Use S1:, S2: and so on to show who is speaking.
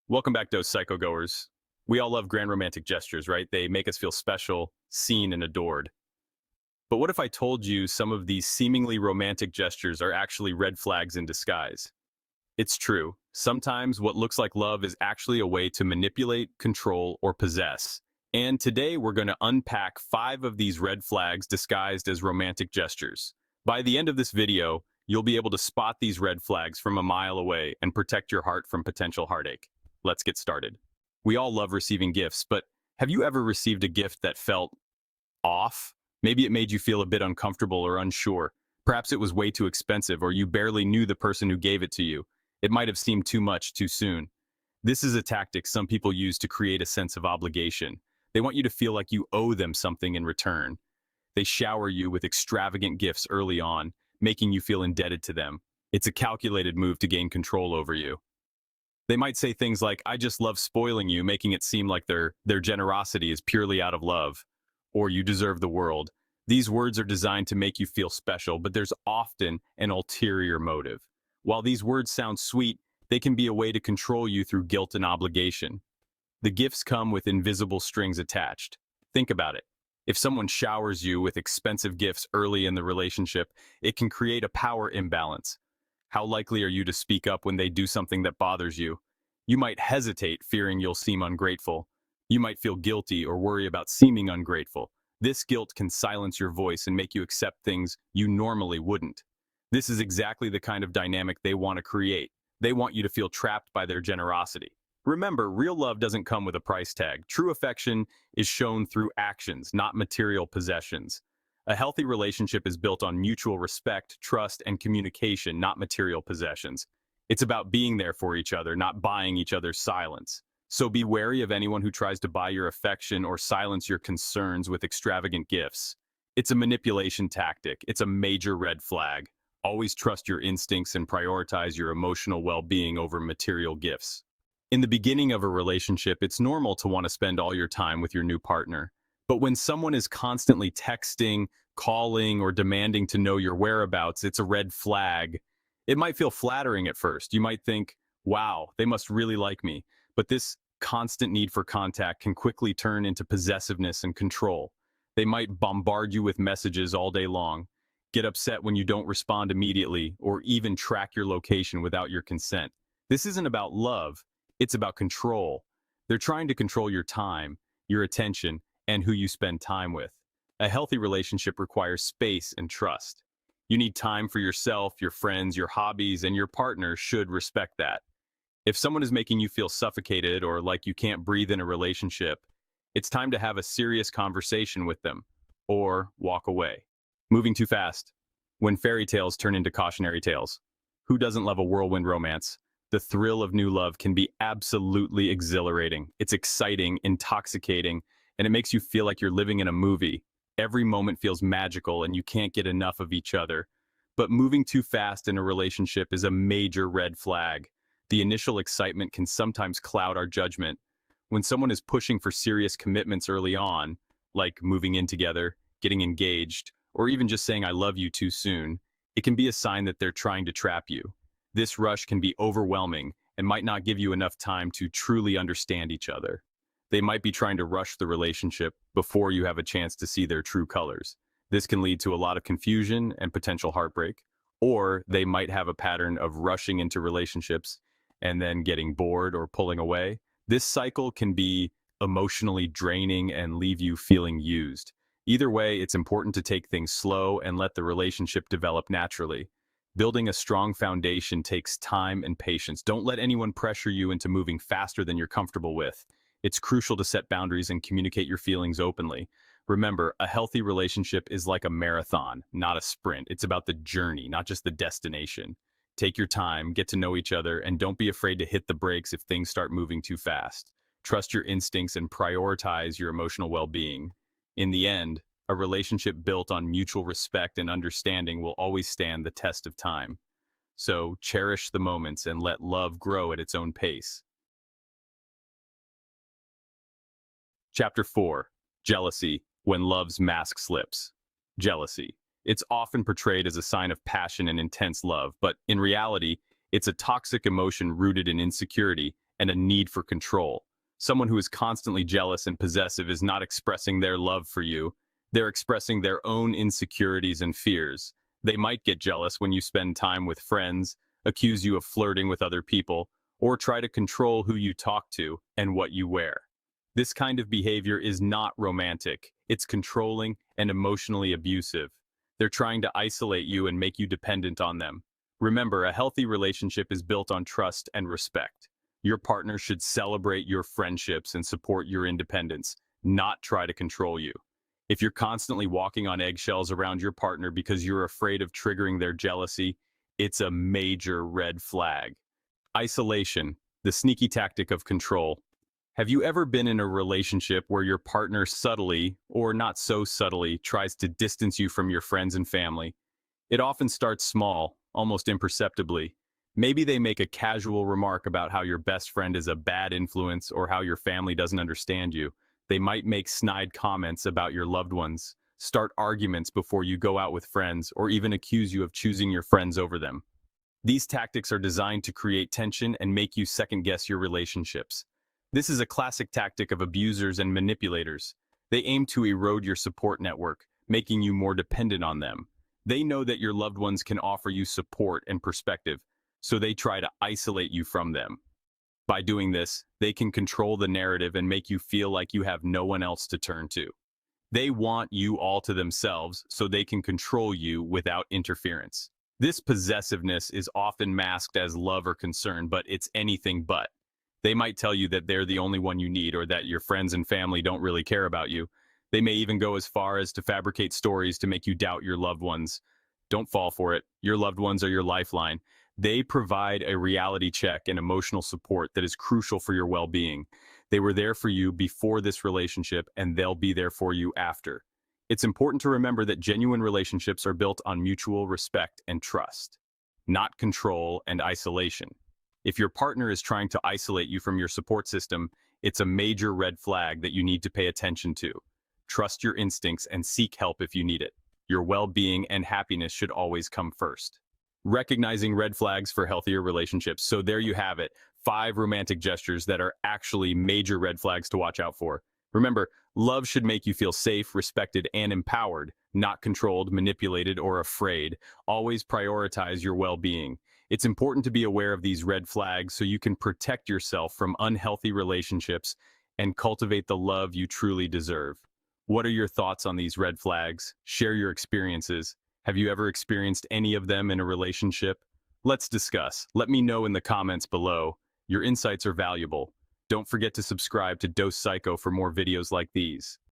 S1: Welcome back, those psycho goers. We all love grand romantic gestures, right? They make us feel special, seen, and adored. But what if I told you some of these seemingly romantic gestures are actually red flags in disguise? It's true. Sometimes what looks like love is actually a way to manipulate, control, or possess. And today we're going to unpack 5 of these red flags disguised as romantic gestures. By the end of this video, you'll be able to spot these red flags from a mile away and protect your heart from potential heartache. Let's get started. We all love receiving gifts, but have you ever received a gift that felt off? Maybe it made you feel a bit uncomfortable or unsure. Perhaps it was way too expensive, or you barely knew the person who gave it to you. It might have seemed too much too soon. This is a tactic some people use to create a sense of obligation. They want you to feel like you owe them something in return. They shower you with extravagant gifts early on, making you feel indebted to them. It's a calculated move to gain control over you. They might say things like, I just love spoiling you, making it seem like their generosity is purely out of love, or you deserve the world. These words are designed to make you feel special, but there's often an ulterior motive. While these words sound sweet, they can be a way to control you through guilt and obligation. The gifts come with invisible strings attached. Think about it. If someone showers you with expensive gifts early in the relationship, it can create a power imbalance. How likely are you to speak up when they do something that bothers you? You might hesitate, fearing you'll seem ungrateful. You might feel guilty or worry about seeming ungrateful. This guilt can silence your voice and make you accept things you normally wouldn't. This is exactly the kind of dynamic they want to create. They want you to feel trapped by their generosity. Remember, real love doesn't come with a price tag. True affection is shown through actions, not material possessions. A healthy relationship is built on mutual respect, trust, and communication, not material possessions. It's about being there for each other, not buying each other's silence. So be wary of anyone who tries to buy your affection or silence your concerns with extravagant gifts. It's a manipulation tactic. It's a major red flag. Always trust your instincts and prioritize your emotional well-being over material gifts. In the beginning of a relationship, it's normal to want to spend all your time with your new partner. But when someone is constantly texting, calling, or demanding to know your whereabouts, it's a red flag. It might feel flattering at first. You might think, wow, they must really like me. But this constant need for contact can quickly turn into possessiveness and control. They might bombard you with messages all day long, get upset when you don't respond immediately, or even track your location without your consent. This isn't about love, it's about control. They're trying to control your time, your attention, and who you spend time with. A healthy relationship requires space and trust. You need time for yourself, your friends, your hobbies, and your partner should respect that. If someone is making you feel suffocated or like you can't breathe in a relationship, it's time to have a serious conversation with them or walk away. Moving too fast. When fairy tales turn into cautionary tales. Who doesn't love a whirlwind romance? The thrill of new love can be absolutely exhilarating. It's exciting, intoxicating, and it makes you feel like you're living in a movie. Every moment feels magical and you can't get enough of each other. But moving too fast in a relationship is a major red flag. The initial excitement can sometimes cloud our judgment. When someone is pushing for serious commitments early on, like moving in together, getting engaged, or even just saying I love you too soon, it can be a sign that they're trying to trap you. This rush can be overwhelming and might not give you enough time to truly understand each other. They might be trying to rush the relationship before you have a chance to see their true colors. This can lead to a lot of confusion and potential heartbreak, or they might have a pattern of rushing into relationships and then getting bored or pulling away. This cycle can be emotionally draining and leave you feeling used. Either way, it's important to take things slow and let the relationship develop naturally. Building a strong foundation takes time and patience. Don't let anyone pressure you into moving faster than you're comfortable with. It's crucial to set boundaries and communicate your feelings openly. Remember, a healthy relationship is like a marathon, not a sprint. It's about the journey, not just the destination. Take your time, get to know each other, and don't be afraid to hit the brakes if things start moving too fast. Trust your instincts and prioritize your emotional well-being. In the end, a relationship built on mutual respect and understanding will always stand the test of time. So cherish the moments and let love grow at its own pace. Chapter 4. Jealousy, when love's mask slips. Jealousy. It's often portrayed as a sign of passion and intense love, but in reality, it's a toxic emotion rooted in insecurity and a need for control. Someone who is constantly jealous and possessive is not expressing their love for you. They're expressing their own insecurities and fears. They might get jealous when you spend time with friends, accuse you of flirting with other people, or try to control who you talk to and what you wear. This kind of behavior is not romantic. It's controlling and emotionally abusive. They're trying to isolate you and make you dependent on them. Remember, a healthy relationship is built on trust and respect. Your partner should celebrate your friendships and support your independence, not try to control you. If you're constantly walking on eggshells around your partner because you're afraid of triggering their jealousy, it's a major red flag. Isolation, the sneaky tactic of control. Have you ever been in a relationship where your partner subtly, or not so subtly, tries to distance you from your friends and family? It often starts small, almost imperceptibly. Maybe they make a casual remark about how your best friend is a bad influence or how your family doesn't understand you. They might make snide comments about your loved ones, start arguments before you go out with friends, or even accuse you of choosing your friends over them. These tactics are designed to create tension and make you second-guess your relationships. This is a classic tactic of abusers and manipulators. They aim to erode your support network, making you more dependent on them. They know that your loved ones can offer you support and perspective, so they try to isolate you from them. By doing this, they can control the narrative and make you feel like you have no one else to turn to. They want you all to themselves so they can control you without interference. This possessiveness is often masked as love or concern, but it's anything but. They might tell you that they're the only one you need or that your friends and family don't really care about you. They may even go as far as to fabricate stories to make you doubt your loved ones. Don't fall for it. Your loved ones are your lifeline. They provide a reality check and emotional support that is crucial for your well-being. They were there for you before this relationship, and they'll be there for you after. It's important to remember that genuine relationships are built on mutual respect and trust, not control and isolation. If your partner is trying to isolate you from your support system, it's a major red flag that you need to pay attention to. Trust your instincts and seek help if you need it. Your well-being and happiness should always come first. Recognizing red flags for healthier relationships. So there you have it, 5 romantic gestures that are actually major red flags to watch out for. Remember, love should make you feel safe, respected, and empowered, not controlled, manipulated, or afraid. Always prioritize your well-being. It's important to be aware of these red flags so you can protect yourself from unhealthy relationships and cultivate the love you truly deserve. What are your thoughts on these red flags? Share your experiences. Have you ever experienced any of them in a relationship? Let's discuss. Let me know in the comments below. Your insights are valuable. Don't forget to subscribe to Dose Psycho for more videos like these.